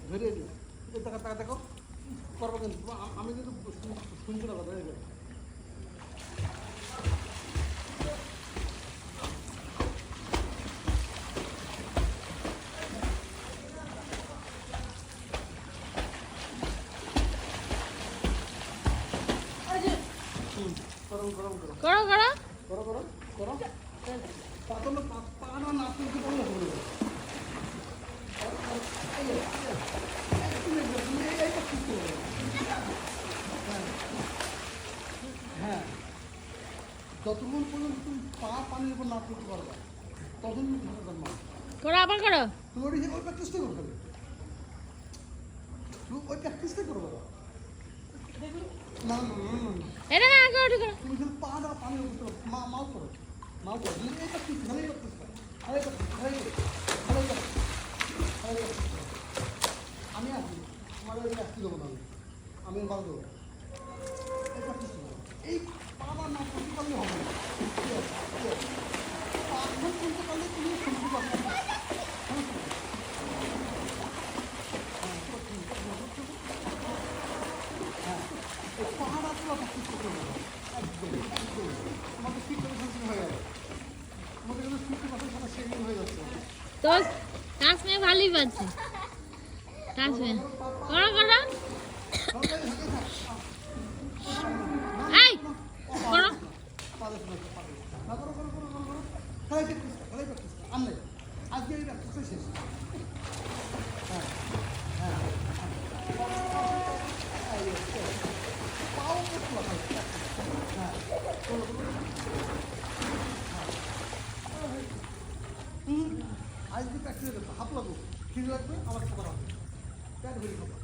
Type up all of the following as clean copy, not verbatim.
ধরে টাকা টাকা দেখো করবো কিন্তু আমি কিন্তু শুনছি না কথা গরম গরম করো করো করো করো করো করো পাতল পানা না তুলতে পারলে হবে হ্যাঁ যতক্ষণ পর্যন্ত তুমি পা পানির উপর না তুলতে পারবা তখন করো আবার করো তুমি ওই প্র্যাকটিসটা করতে হবে তুমি ওই প্র্যাকটিসটা করবো না না না এটা না আগে ওঠে করো তুমি শুধু পাটা পানির উপর মাও করো মাও করো তুমি এই প্র্যাকটিস ভালোই প্র্যাকটিস করো আমি আসি আমার ওই প্র্যাকটিস দেবো না আমি বাদ দেবো এই প্র্যাকটিস করবো এই পাটা না করতে পারলে হবে না পাখন করতে পারলে তুমি শুনতে পারবে না হ্যাঁ এই পাহাড় আসলে প্র্যাকটিস করতে হবে আমাদের 50% হয়ে গেল আমাদের কিন্তু 50% সাথে শেডিং হয়ে যাচ্ছে তো ডান্স में ভালোই বাজছে ডান্স में করো করো এই করো আজকে এই প্র্যাকটিসটা শেষ হ্যাঁ পাও করতে হ্যাঁ আজকে প্র্যাকটিস করতে হাত লাগবো খিদে লাগবে আবার খাবার হবে প্যাট ভরি খাবার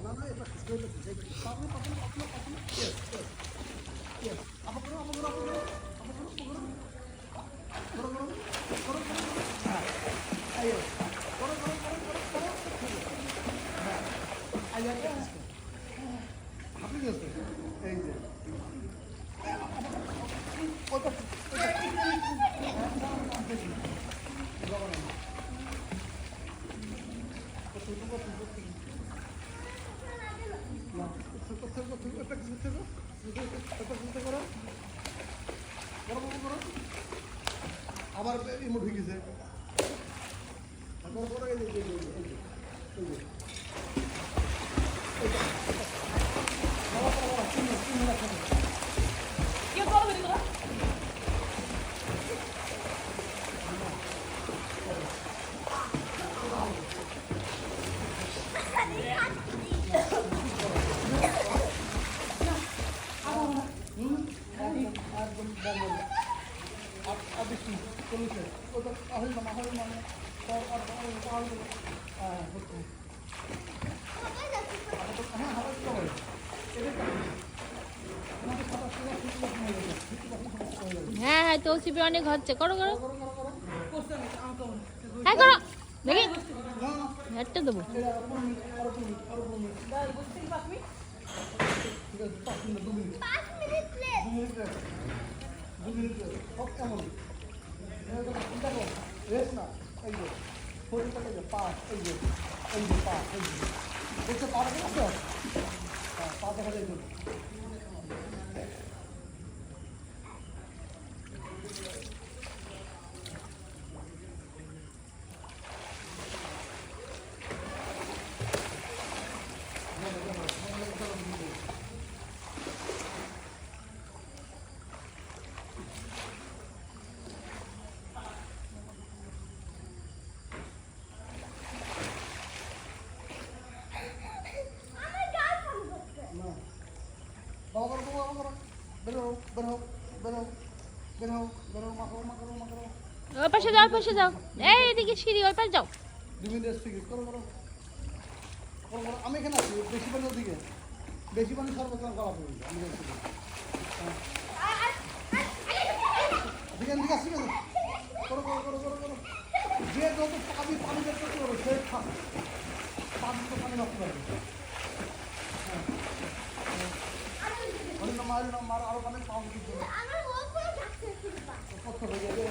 না না এই প্র্যাকটিস করে পাতলা পাতলা পাতলা পাতলা ইয়েস ইয়েস ইয়েস আবার করো আবার করো আবার করো আবার করো করো করো করো করো হ্যাঁ আইও করো করো করো করো করো হ্যাঁ আইয়া প্র্যাকটিস করো আপনি কি হচ্ছে এই যে ওটা আবার ইমো ঢুকেছে হ্যাঁ হ্যাঁ তুলসী অনেক হচ্ছে করো করো হ্যাঁ করো দেখি একটা দেবো রেস্ট না এই যে শরীরটাকে যে পা এই যে পা এই যে দেখছো পা দেখা যাচ্ছে হ্যাঁ পা দেখা যায় ওই পাশে যাও পাশে যাও এই এদিকে সিঁড়ি ওই পাশে যাও 2 মিনিট রেস্ট থেকে করো আমি এখানে আছি বেশি পানি ওদিকে বেশি পানি সর্বোচ্চ করা পড়বে আমি দিকে আসি কেন করো যে যত পানি বের করতে পারবে সে পানি তো পানি নষ্ট করবে মার আরো পানি পাওয়া কিছু কষ্ট হয়ে যাবে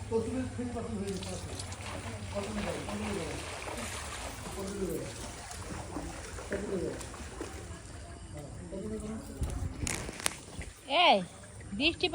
কৌতুকের 3% হয়ে গেছে আছে কন্টিনিউ করো কন্টিনিউ করো এই বৃষ্টি